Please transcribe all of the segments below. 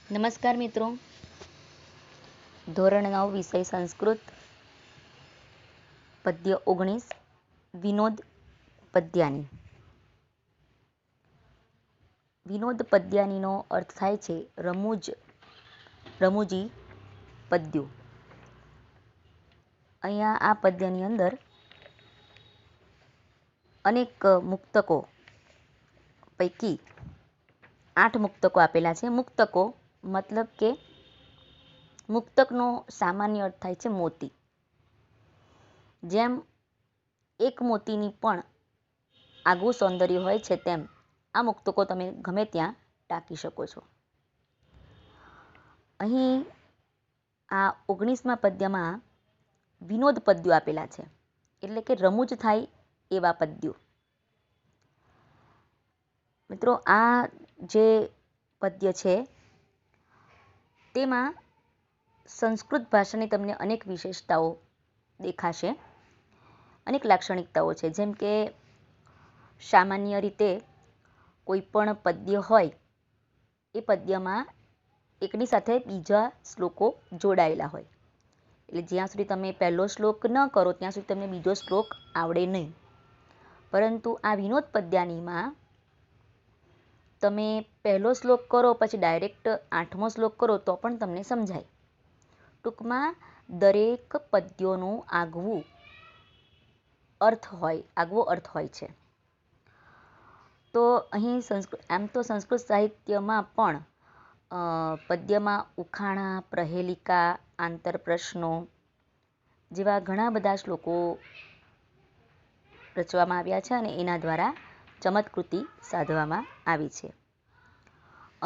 નમસ્કાર મિત્રો, ધોરણ 9 વિષય સંસ્કૃત પદ્ય 19 વિનોદ પદ્યાની. વિનોદ પદ્યાનીનો અર્થ થાય છે રમૂજી પદ્યો. અહીંયા આ પદ્યની અંદર અનેક મુક્તકો પૈકી 8 મુક્તકો આપેલા છે. મુક્તકો મતલબ કે મુક્તકનો સામાન્ય અર્થ થાય છે મોતી. જેમ એક મોતીની પણ આગવું સૌંદર્ય હોય છે, તેમ આ મુક્તકો તમે ગમે ત્યાં ટાંકી શકો છો. અહીં આ 19મા પદ્યમાં વિનોદ પદ્યો આપેલા છે, એટલે કે રમૂજ થાય એવા પદ્યો. મિત્રો, આ જે પદ્ય છે તેમાં સંસ્કૃત ભાષાની તમને અનેક વિશેષતાઓ દેખાશે, અનેક લાક્ષણિકતાઓ છે. જેમ કે સામાન્ય રીતે કોઈ પણ પદ્ય હોય એ પદ્યમાં એકની સાથે બીજા શ્લોકો જોડાયેલા હોય, એટલે જ્યાં સુધી તમે પહેલો શ્લોક ન કરો ત્યાં સુધી તમને બીજો શ્લોક આવડે નહીં. પરંતુ આ વિનોદ પદ્યાનીમાં તમે પહેલો શ્લોક કરો પછી ડાયરેક્ટ 8મો શ્લોક કરો તો પણ તમને સમજાય. ટૂંકમાં દરેક પદ્યોનું આગવો અર્થ હોય છે. તો અહીં આમ તો સંસ્કૃત સાહિત્યમાં પણ પદ્યમાં ઉખાણા, પ્રહેલિકા, આંતરપ્રશ્નો જેવા ઘણા બધા શ્લોકો રચવામાં આવ્યા છે અને એના દ્વારા ચમત્કૃતિ સાધવામાં આવી છે.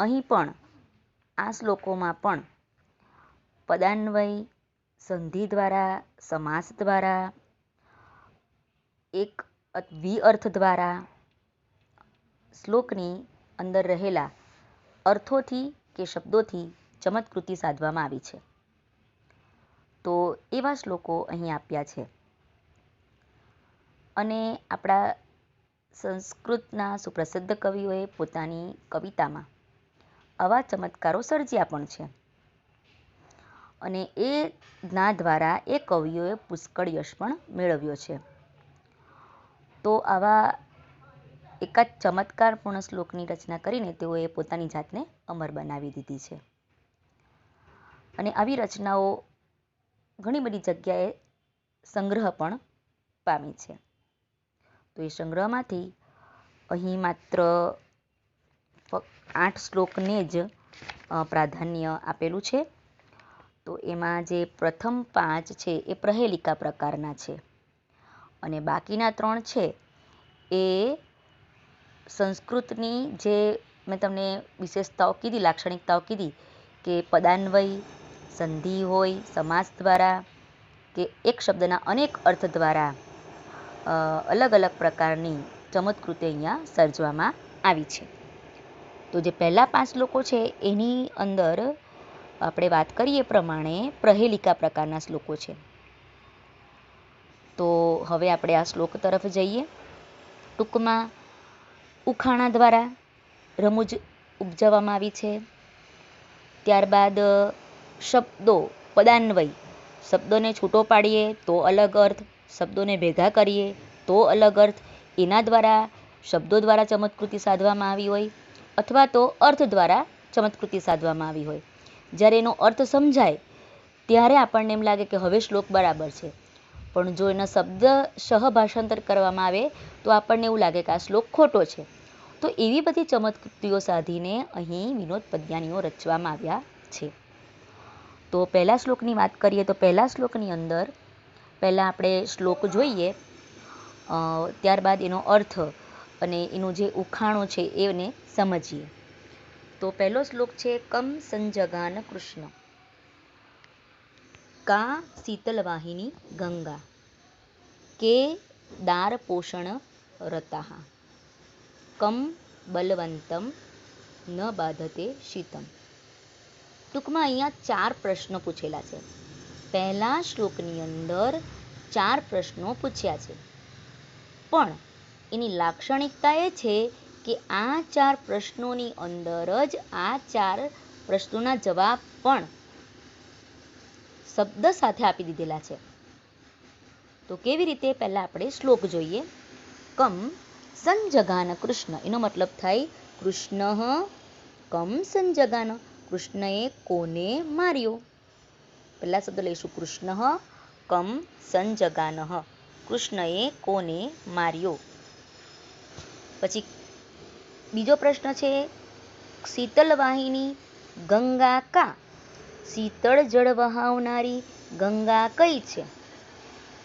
અહીં પણ આ શ્લોકોમાં પણ પદાન્વય, સંધિ દ્વારા, સમાસ દ્વારા, એક વિઅર્થ દ્વારા શ્લોકની અંદર રહેલા અર્થોથી કે શબ્દોથી ચમત્કૃતિ સાધવામાં આવી છે. તો એવા શ્લોકો અહીં આપ્યા છે. અને આપણા સંસ્કૃતના સુપ્રસિદ્ધ કવિઓએ પોતાની કવિતામાં આવા ચમત્કારો સર્જ્યા પણ છે. અને એના દ્વારા એ કવિઓએ પુષ્કળ યશ પણ મેળવ્યો છે. તો આવા એકાદ ચમત્કારપૂર્ણ શ્લોકની રચના કરીને તેઓએ પોતાની જાતને અમર બનાવી દીધી છે. અને આવી રચનાઓ ઘણી બધી જગ્યાએ સંગ્રહ પણ પામી છે. તો એ સંગ્રહમાંથી અહીં માત્ર 8 શ્લોકને જ પ્રાધાન્ય આપેલું છે. તો એમાં જે પ્રથમ 5 છે એ પ્રહેલિકા પ્રકારના છે, અને બાકીના 3 છે એ સંસ્કૃતની જે મેં તમને વિશેષતાઓ કીધી, લાક્ષણિકતાઓ કીધી કે પદાન્વય, સંધિ હોય, સમાસ દ્વારા કે એક શબ્દના અનેક અર્થ દ્વારા અલગ અલગ પ્રકારની ચમત્કૃતિ અહીંયા સર્જવામાં આવી છે. તો જે પહેલા 5 શ્લોકો છે એની અંદર આપણે વાત કરીએ પ્રમાણે પ્રહેલિકા પ્રકારના શ્લોકો છે. તો હવે આપણે આ શ્લોક તરફ જઈએ. ટૂંકમાં ઉખાણા દ્વારા રમૂજ ઉપજાવવામાં આવી છે. ત્યારબાદ શબ્દો, પદાન્વય, શબ્દોને છૂટો પાડીએ તો અલગ અર્થ, શબ્દોને ભેગા કરીએ તો અલગ અર્થ, એના દ્વારા શબ્દો દ્વારા ચમત્કૃતિ સાધવામાં આવી હોય, અથવા તો અર્થ દ્વારા ચમત્કૃતિ સાધવામાં આવી હોય. જ્યારે એનો અર્થ સમજાય ત્યારે આપણને એમ લાગે કે હવે શ્લોક બરાબર છે, પણ જો એનો શબ્દ સહભાષાંતર કરવામાં આવે તો આપણને એવું લાગે કે આ શ્લોક ખોટો છે. તો એવી બધી ચમત્કૃતિઓ સાધીને અહીં વિનોદ પદ્યાનીઓ રચવામાં આવ્યા છે. તો પહેલા શ્લોકની વાત કરીએ તો પહેલા શ્લોકની અંદર પહેલાં આપણે શ્લોક જોઈએ, ત્યારબાદ એનો અર્થ અને એનું જે ઉખાણો છે એને સમજીએ. તો પહેલો શ્લોક છે કમ સંજગાન કૃષ્ણ કા શીતલવાહિની ગંગા કે દાર પોષણ રતા કમ બલવંતમ ન બાધતે શીતમ. ટૂંકમાં અહીંયા 4 પ્રશ્નો પૂછેલા છે. પહેલા શ્લોકની અંદર 4 પ્રશ્નો પૂછ્યા છે, પણ એની લાક્ષણિકતા એ છે કે આ 4 પ્રશ્નોની અંદર જ આ 4 પ્રશ્નોના જવાબ પણ શબ્દ સાથે આપી દીધેલા છે. તો કેવી રીતે? પહેલા આપણે શ્લોક જોઈએ. કમ સંજગાન કૃષ્ણ, એનો મતલબ થાય કૃષ્ણ કમ સંજગાન, કૃષ્ણએ કોને માર્યો. પહેલા શબ્દ લઈશું કૃષ્ણ કમ સંજગાન, કૃષ્ણએ કોને માર્યો. પછી બીજો પ્રશ્ન છે શીતલ વાહિની ગંગા કા, શીતળ જળ વહાવનારી ગંગા કઈ છે.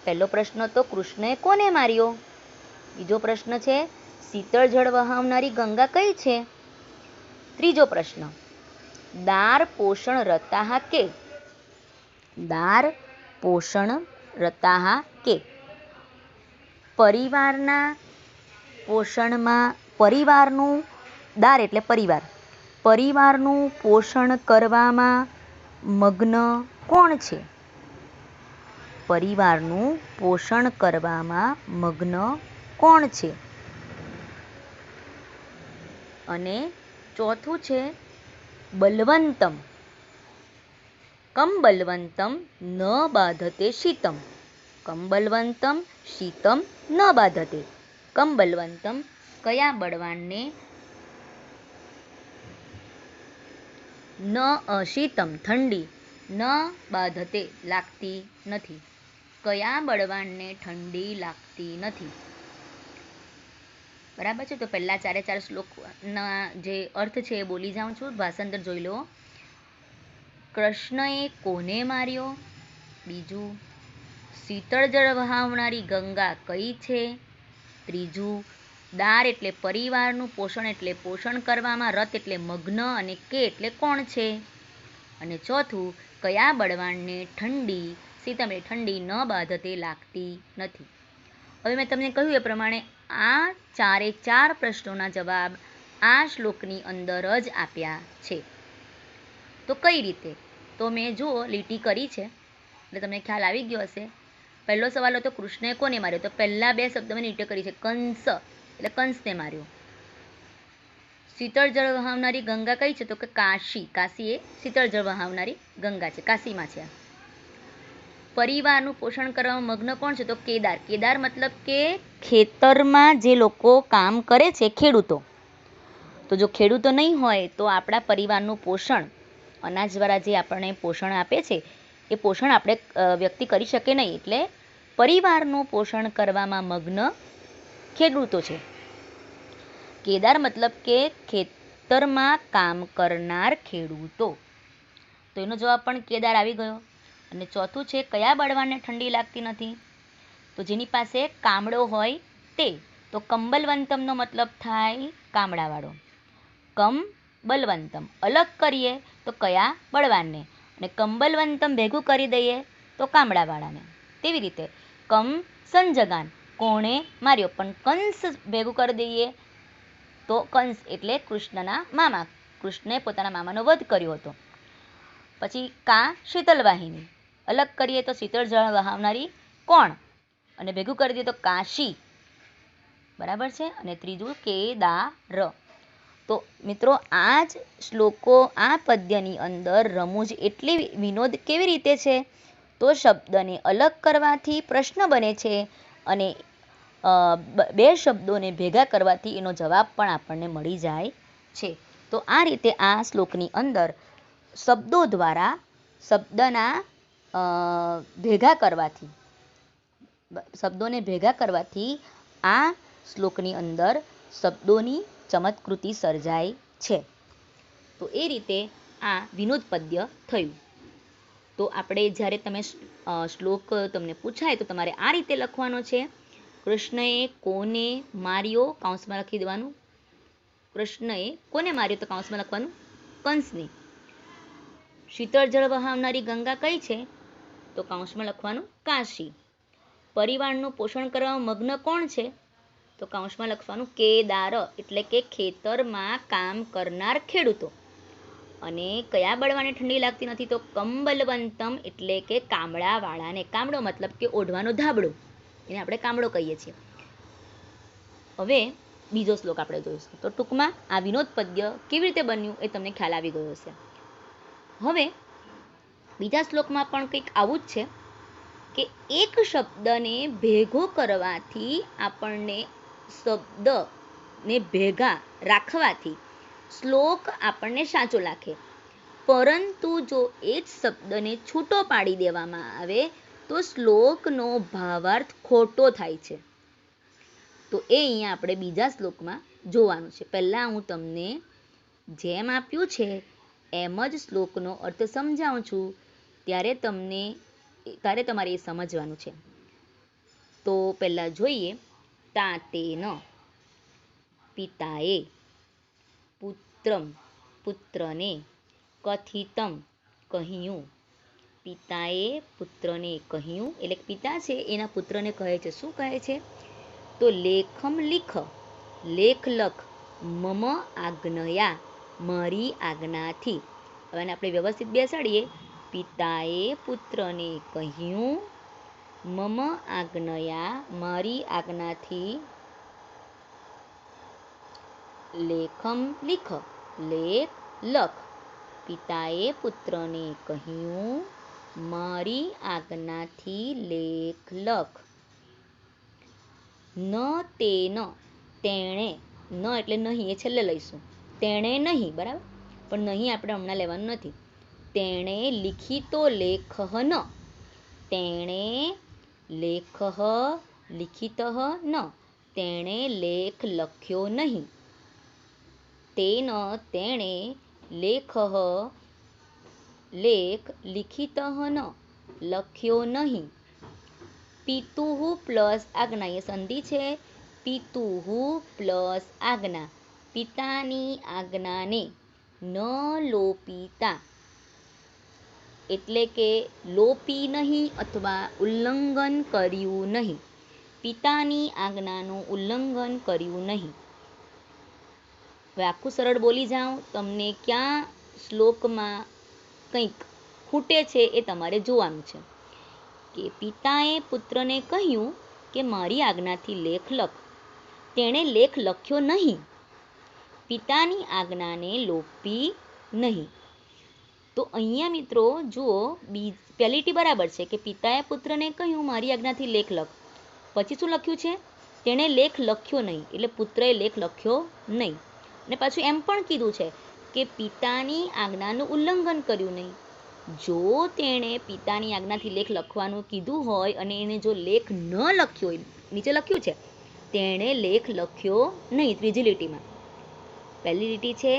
પહેલો પ્રશ્ન તો કૃષ્ણએ કોને માર્યો. બીજો પ્રશ્ન છે શીતળ જળ વહાવનારી ગંગા કઈ છે. ત્રીજો પ્રશ્ન દાર પોષણ રતાહ કે, દાર પોષણ રતાહ કે, પરિવારના પોષણમાં, પરિવારનું, દાર એટલે પરિવાર, પરિવારનું પોષણ કરવામાં મગ્ન કોણ છે. પરિવારનું પોષણ કરવામાં મગ્ન કોણ છે. અને ચોથું છે બલવંતમ, કમ બલવંતમ ન બાધતે શીતમ, કમ બલવંતમ શીતમ ન બાધતે, કમ બલવંતમ કયા બળવાનને ન શીતમ ઠંડી ન બાધતે લાગતી નથી, કયા બળવાનને ઠંડી લાગતી નથી. બરાબર છે. તો પહેલા ચારે ચાર શ્લોકના જે અર્થ છે એ બોલી જાઉં છું. ભાષાંતર જોઈ લો. કૃષ્ણએ કોને માર્યો. બીજું શીતળ જળ વહાવનારી ગંગા કઈ છે. ત્રીજું દાર એટલે પરિવારનું, પોષણ એટલે પોષણ કરવામાં, રત એટલે મગ્ન અને કે એટલે કોણ છે. અને ચોથું કયા બળવાનને ઠંડી, શીતમ એટલે ઠંડી ન બાધતે લાગતી નથી. હવે મેં તમને કહ્યું એ પ્રમાણે આ ચારે ચાર પ્રશ્નોના જવાબ આ શ્લોકની અંદર જ આપ્યા છે. તો કઈ રીતે? તો મેં જુઓ લીટી કરી છે એટલે તમને ખ્યાલ આવી ગયો હશે. પહેલો સવાલ હતો કૃષ્ણએ કોને માર્યો. તો પહેલા બે શબ્દ મેં લીટી કરી છે. કંસ એટલે કંસને માર્યો. શીતળ જળ વહાવનારી ગંગા કઈ છે. તો કે કાશી, કાશી એ શીતળ જળ વહાવનારી ગંગા છે, કાશીમાં છે. પરિવારનું પોષણ કરવામાં મગ્ન કોણ છે. તો કેદાર, કેદાર મતલબ કે ખેતરમાં જે લોકો કામ કરે છે, ખેડૂતો. તો જો ખેડૂતો નહીં હોય તો આપણા પરિવારનું પોષણ, અનાજ દ્વારા જે આપણને પોષણ આપે છે એ પોષણ આપણે વ્યક્તિ કરી શકે નહીં. એટલે પરિવારનું પોષણ કરવામાં મગ્ન ખેડૂતો છે. કેદાર મતલબ કે ખેતરમાં કામ કરનાર ખેડૂતો. તો એનો જવાબ પણ કેદાર આવી ગયો. અને ચોથું છે કયા બળવાનને ઠંડી લાગતી નથી. તો જેની પાસે કામળો હોય તે. તો કંબલવંતમનો મતલબ થાય કામળાવાળો. કમ બલવંતમ અલગ કરીએ તો કયા બળવાનને, અને કંબલવંતમ ભેગું કરી દઈએ તો કામળાવાળાને. તેવી રીતે કમ સંજગાન કોણે માર્યો, પણ કંસ ભેગું કરી દઈએ તો કંસ એટલે કૃષ્ણના મામા, કૃષ્ણે પોતાના મામાનો વધ કર્યો હતો. પછી કા શીતલ વાહિની અલગ કરીએ તો શીતળ જળ વહાવનારી કોણ, અને ભેગું કરી દઈએ તો કાશી. બરાબર છે. અને ત્રીજું કેદાર. તો મિત્રો આ જ શ્લોકો, આ પદ્યની અંદર રમૂજ એટલી વિનોદ કેવી રીતે છે. તો શબ્દને અલગ કરવાથી પ્રશ્ન બને છે અને બે શબ્દોને ભેગા કરવાથી એનો જવાબ પણ આપણને મળી જાય છે. તો આ રીતે આ શ્લોકની અંદર શબ્દો દ્વારા શબ્દના ભેગા કરવાથી, શબ્દોને ભેગા કરવાથી આ શ્લોકની અંદર શબ્દોની ચમત્કૃતિ સર્જાય છે. તો એ રીતે આ વિનોદ પદ્ય થયું. તો આપણે જ્યારે તમે શ્લોક તમને પૂછાય તો તમારે આ રીતે લખવાનો છે. કૃષ્ણએ કોને માર્યો, કૌંસમાં લખી દેવાનું. કૃષ્ણએ કોને માર્યો તો કૌંસમાં લખવાનું કંસને. શીતળ જળ વહાવનારી ગંગા કઈ છે. તો કૌંસમાં લખવાનું કાશી. પરિવારનું પોષણ કરવામાં મગ્ન કોણ છે. તો કૌંસમાં લખવાનું કેદાર એટલે કે ખેતરમાં કામ કરનાર ખેડૂતો. અને કયા બળવાને ઠંડી લાગતી નથી. તો કંબલવંતમ એટલે કે કામળાવાળાને. કામળો મતલબ કે ઓઢવાનો ધાબળો, એને આપણે કામળો કહીએ છીએ. હવે બીજો શ્લોક આપણે જોઈશું. તો ટૂંકમાં આ વિનોદ પદ્ય કેવી રીતે બન્યું એ તમને ખ્યાલ આવી ગયો હશે. હવે બીજા શ્લોકમાં પણ કંઈક આવું જ છે કે એક શબ્દને ભેગો કરવાથી આપણને શબ્દને ભેગા રાખવાથી શ્લોક આપણને સાચો લાગે, પરંતુ જો એ જ શબ્દને છૂટો પાડી દેવામાં આવે તો શ્લોકનો ભાવાર્થ ખોટો થાય છે. તો એ અહીંયા આપણે બીજા શ્લોકમાં જોવાનું છે. પહેલાં હું તમને જેમ આપ્યું છે એમ જ શ્લોકનો અર્થ સમજાવું છું, ત્યારે તમારે એ સમજવાનું છે. તો પહેલાં જોઈએ, તાતેન પિતાએ પુત્રમ પુત્રને કથિતમ કહ્યું. પિતાએ પુત્રને કહ્યું એટલે પિતા છે એના પુત્રને કહે છે. શું કહે છે? તો લેખમ લીખ, લેખ લખ, મમ આજ્ઞયા, મારી આજ્ઞાથી. હવે આપણે વ્યવસ્થિત બેસાડીએ. પિતાએ પુત્રને કહ્યું, મમ આજ્ઞયા, મારી આજ્ઞાથી, લેખમ લીખ, લેખ લખ. પિતાએ પુત્રને કહ્યું, મારી આજ્ઞાથી લેખ લખ. ન તેન, તેણે, ન એટલે નહીં, એ છેલ્લે લઈશું. તેણે નહીં, બરાબર, પણ નહીં આપણે હમણાં લેવાનું નથી. તેણે લિખિતો લેખ ન, તેણે લેખ લિખિત ન, તેણે લેખ લખ્યો નહીં. તેન, તેણે લેખ લેખ લિખિત ન, લખ્યો નહીં. પિતુઃ પ્લસ આજ્ઞા, એ સંધિ છે. પિતુઃ પ્લસ આજ્ઞા, પિતાની આજ્ઞાને ન લોપિતા, એટલે કે લોપી નહીં અથવા ઉલ્લંઘન કર્યું નહીં. પિતાની આજ્ઞાનું ઉલ્લંઘન કર્યું નહીં. હવે આખું સરળ બોલી જાઉં. તમને ક્યાં શ્લોકમાં કંઈક ખૂટે છે એ તમારે જોવાનું છે. કે પિતાએ પુત્રને કહ્યું કે મારી આજ્ઞાથી લેખ લખ. તેણે લેખ લખ્યો નહીં. પિતાની આજ્ઞાને લોપી નહીં. તો અહીંયા મિત્રો જુઓ, પહેલી ટી બરાબર છે કે પિતાએ પુત્રને કહ્યું મારી આજ્ઞાથી લેખ લખ. પછી શું લખ્યું છે? તેણે લેખ લખ્યો નહીં, એટલે પુત્રએ લેખ લખ્યો નહીં. અને પાછું એમ પણ કીધું છે કે પિતાની આજ્ઞાનું ઉલ્લંઘન કર્યું નહીં. જો તેણે પિતાની આજ્ઞાથી લેખ લખવાનું કીધું હોય અને એને જો લેખ ન લખ્યો હોય, નીચે લખ્યું છે તેણે લેખ લખ્યો નહીં, ત્રીજી લીટીમાં. પહેલી લીટી છે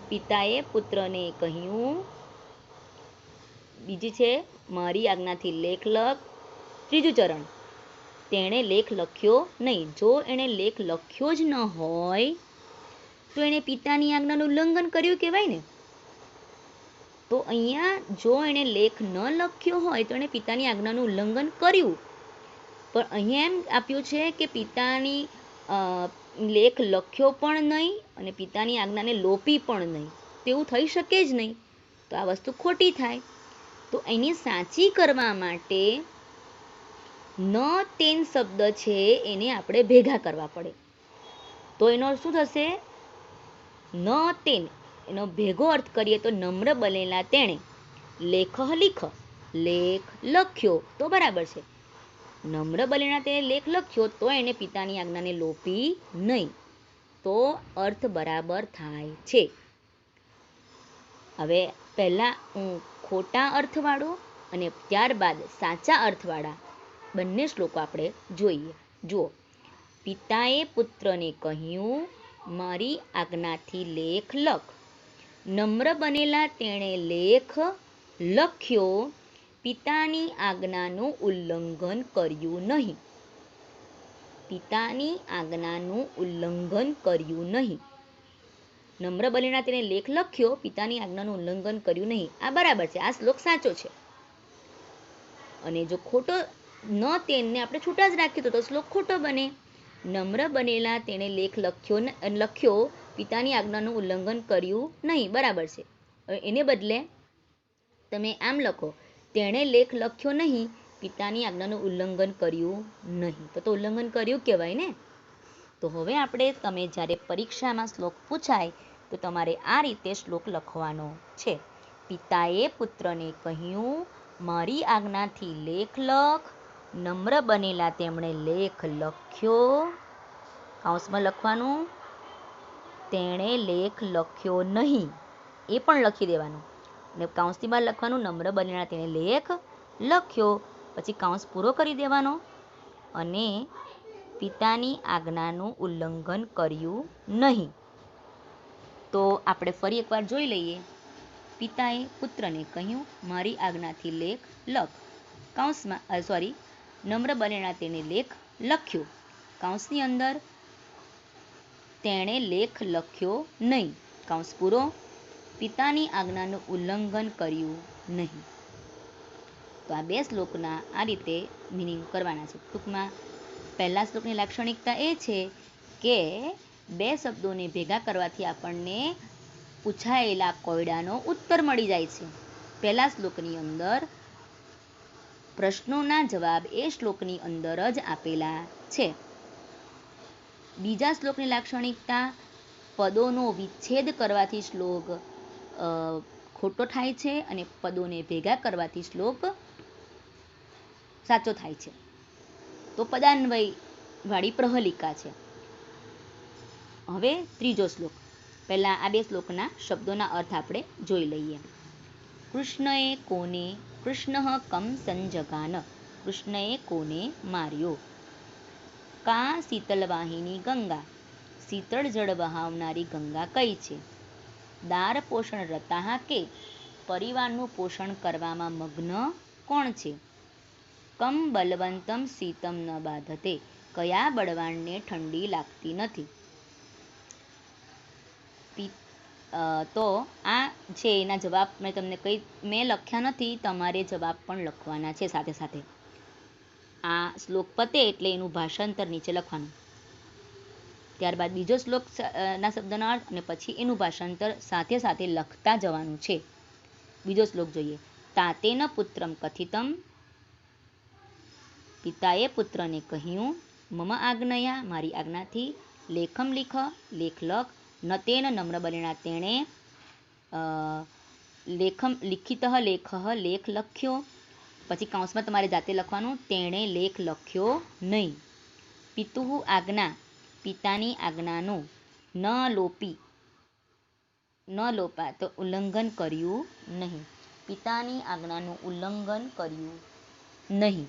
પિતાએ પુત્રને કહ્યું, બીજી છે મારી આજ્ઞાથી લેખ લખ, ત્રીજું ચરણ તેણે લેખ લખ્યો નહીં. જો એણે લેખ લખ્યો જ ન હોય તો એણે પિતાની આજ્ઞાનું ઉલ્લંઘન કર્યું કહેવાય ને. તો અહીંયા જો એણે લેખ ન લખ્યો હોય તો એણે પિતાની આજ્ઞાનું ઉલ્લંઘન કર્યું. પણ અહીંયા એમ આપ્યું છે કે પિતાની લેખ લખ્યો પણ નહીં અને પિતાની આજ્ઞાને લોપી પણ નહીં. તેવું થઈ શકે જ નહીં. તો આ વસ્તુ ખોટી થાય. તો એની સાચી કરવા માટે ન તેન શબ્દ છે એને આપણે ભેગા કરવા પડે. તો એનો શું થશે? ન તેન, એનો ભેગો અર્થ કરીએ તો નમ્ર બનેલા તેણે લેખ લીખ, લેખ લખ્યો તો બરાબર છે. નમ્ર બનેલા તેણે લેખ લખ્યો તો એને પિતાની આજ્ઞાને લોપી નહીં. તો અર્થ બરાબર થાય છે. હવે પહેલાં હું ખોટા અર્થવાળો અને ત્યારબાદ સાચા અર્થવાળા બંને શ્લોકો આપણે જોઈએ. જુઓ, પિતાએ પુત્રને કહ્યું મારી આજ્ઞાથી લેખ લખ. નમ્ર બનેલા તેણે લેખ લખ્યો, પિતાની આજ્ઞાનું ઉલ્લંઘન કર્યું નહીં. પિતાની આજ્ઞાનું ઉલ્લંઘન કર્યું નહીં. નમ્ર બનેલા તેણે લેખ લખ્યો, પિતાની આજ્ઞાનું ઉલ્લંઘન કર્યું નહીં. આ બરાબર છે, આ શ્લોક સાચો છે. અને જો ખોટો ન તેને આપણે છૂટા જ રાખીએ તો શ્લોક ખોટો બને. નમ્ર બનેલા તેણે લેખ લખ્યો, પિતાની આજ્ઞાનું ઉલ્લંઘન કર્યું નહીં, બરાબર છે. હવે એને બદલે તમે આમ લખો, તેણે લેખ લખ્યો નહીં, પિતાની આજ્ઞાનું ઉલ્લંઘન કર્યું નહીં. તો ઉલ્લંઘન કર્યું કહેવાય ને. તો હવે તમે જ્યારે પરીક્ષામાં શ્લોક પૂછાય તો તમારે આ રીતે શ્લોક લખવાનો છે. પિતાએ પુત્રને કહ્યું, મારી આજ્ઞાથી લેખ લખ. નમ્ર બનેલા તેમણે લેખ લખ્યો. કૌંસમાં લખવાનું, તેણે લેખ લખ્યો નહીં, એ પણ લખી દેવાનું. અને કૌંસની બહાર લખવાનું, નમ્ર બનેલા તેણે લેખ લખ્યો. પછી કૌંસ પૂરો કરી દેવાનો. અને પિતાની આજ્ઞાનું ઉલ્લંઘન કર્યું નહીં. તો આપણે ફરી એકવાર જોઈ લઈએ. પિતાએ પુત્રને કહ્યું, મારી આજ્ઞાથી લેખ લખ. કૌંસમાં નમ્ર બનેલા તેણે લેખ લખ્યો. કૌંસની અંદર તેણે લેખ લખ્યો નહીં. કૌંસ પૂરો. પિતાની આજ્ઞાનું ઉલ્લંઘન કર્યું નહીં. તો આ બે શ્લોકના આ રીતે મિનિંગ કરવાના છે. ટૂંકમાં પહેલા શ્લોકની લાક્ષણિકતા એ છે કે બે શબ્દોને ભેગા કરવાથી આપણને પૂછાયેલા કોયડાનો ઉત્તર મળી જાય છે. પહેલા શ્લોકની અંદર પ્રશ્નોના જવાબ એ શ્લોકની અંદર જ આપેલા છે. બીજા શ્લોકની લાક્ષણિકતા, પદોનો વિચ્છેદ કરવાથી શ્લોક ખોટો થાય છે અને પદોને ભેગા કરવાથી શ્લોક સાચો થાય છે. તો પદાન્વય વાળી પ્રહલિકા છે. હવે ત્રીજો શ્લોક. પહેલા આ બે શ્લોકના શબ્દોના અર્થ આપણે જોઈ લઈએ. કૃષ્ણએ કોને, કૃષ્ણ કમ સંજગાન, કૃષ્ણએ કોને માર્યો. કા શીતલ વાહિની ગંગા, શીતળ જળ વહાવનારી ગંગા કઈ છે. દાર પોષણ રતા કે, પરિવારનું પોષણ કરવામાં મગ્ન કોણ છે. કમ બલવંતમ શીતમ ન બાધતે, કયા બળવાનને ઠંડી લાગતી નથી. તો આ છે એના જવાબ મેં લખ્યા નથી, તમારે જવાબ પણ લખવાના છે સાથે સાથે. આ શ્લોક પતે એટલે એનું ભાષાંતર નીચે લખવાનું. ત્યારબાદ બીજો શ્લોક ના શબ્દના અર્થ અને પછી એનું ભાષાંતર સાથે સાથે લખતા જવાનું છે. બીજો શ્લોક જોઈએ. તાતેન પુત્રમ કથિતમ, પિતાએ પુત્રને કહ્યું, મમ આજ્ઞયા, મારી આજ્ઞાથી, લેખમ લીખ, લેખ લખ. ન તેન નમ્ર બનેલા તેણે લેખમ લિખિત લેખ, લેખ લખ્યો. પછી કૌંસમાં તમારે જાતે લખવાનું, તેણે લેખ લખ્યો નહીં. પિતુઃ આજ્ઞા, પિતાની આજ્ઞાનું, ન લોપા તો ઉલ્લંઘન કર્યું નહીં. પિતાની આજ્ઞાનું ઉલ્લંઘન કર્યું નહીં.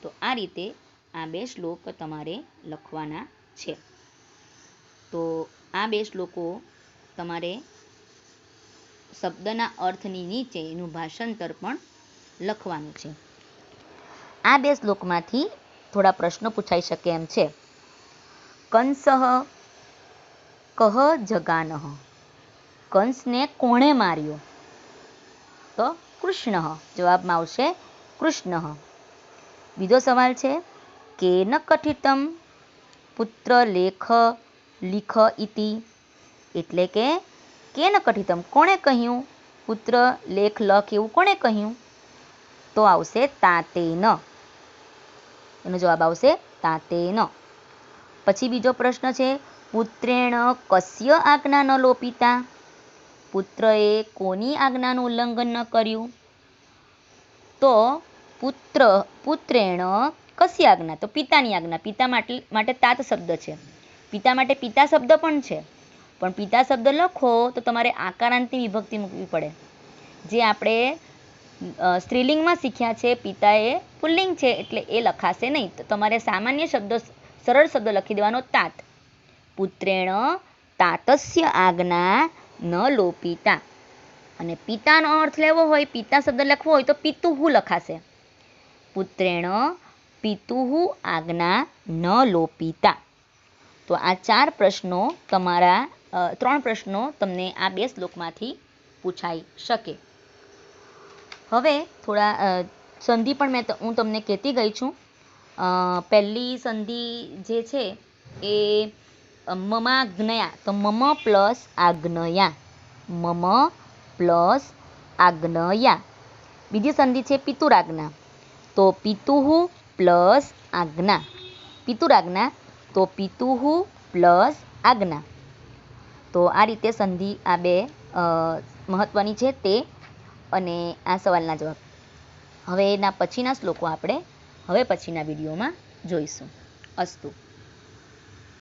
તો આ રીતે આ બે શ્લોક તમારે લખવાના છે. તો આ બે શ્લોકો તમારે શબ્દના અર્થની નીચે એનું ભાષાંતર પણ લખવાનું છે. આ બે શ્લોકમાંથી થોડા પ્રશ્નો પૂછાઈ શકે એમ છે. કંસઃ કહ જગાનઃ, કંસને કોણે માર્યો. તો કૃષ્ણ. જવાબમાં આવશે કૃષ્ણ. બીજો સવાલ છે, કેન કથિતમ પુત્ર લેખ લીખ ઇતિ, એટલે કે કેન કથિતમ, કોણે કહ્યું પુત્ર લેખ લખ, એવું કોણે કહ્યું. તો આવશે તાતેન. એનો જવાબ આવશે તાતેન. પછી બીજો પ્રશ્ન છે, પુત્રેણ કસ્ય આજ્ઞા ન લોપિતા, પુત્રએ કોની આજ્ઞાનું ઉલ્લંઘન ન કર્યું. તો પુત્રેણ કસ્ય આજ્ઞા, તો પિતાની આજ્ઞા. પિતા માટે તાત શબ્દ છે. પિતા માટે પિતા શબ્દ પણ છે, પણ પિતા શબ્દ લખો તો તમારે આકારાંતની વિભક્તિ મૂકવી પડે. જે આપણે સ્ત્રીલિંગમાં શીખ્યા છે, પિતા એ પુલ્લિંગ છે એટલે એ લખાશે નહીં. તો તમારે સામાન્ય શબ્દ, સરળ શબ્દ લખી દેવાનો, તાત. પુત્રેણ તાતસ્ય આજ્ઞા ન લોપિતા. અને પિતાનો અર્થ લેવો હોય, પિતા શબ્દ લખવો હોય તો પિતુઃ લખાશે. પુત્રેણ પિતુઃ આજ્ઞા ન લોપિતા. તો આ ચાર પ્રશ્નો તમારા 3 પ્રશ્નો તમને આ બે શ્લોકમાંથી પૂછાઈ શકે. હવે થોડા સંધિ પણ હું તમને કહેતી ગઈ છું. પહેલી સંધિ જે છે એ મમાજ્ઞયા, તો મમ પ્લસ આજ્ઞયા, મમ પ્લસ આજ્ઞયા. બીજી સંધિ છે પિતુરાજ્ઞા, તો પિતુઃ પ્લસ આજ્ઞા. પિતુરાજ્ઞા તો પિતુઃ પ્લસ આજ્ઞા. તો આ રીતે સંધિ આ બે મહત્વની છે તે અને આ સવાલના જવાબ. હવે એના પછીના શ્લોકો આપણે હવે પછીના વિડીયોમાં જોઈશું. અસ્તુ.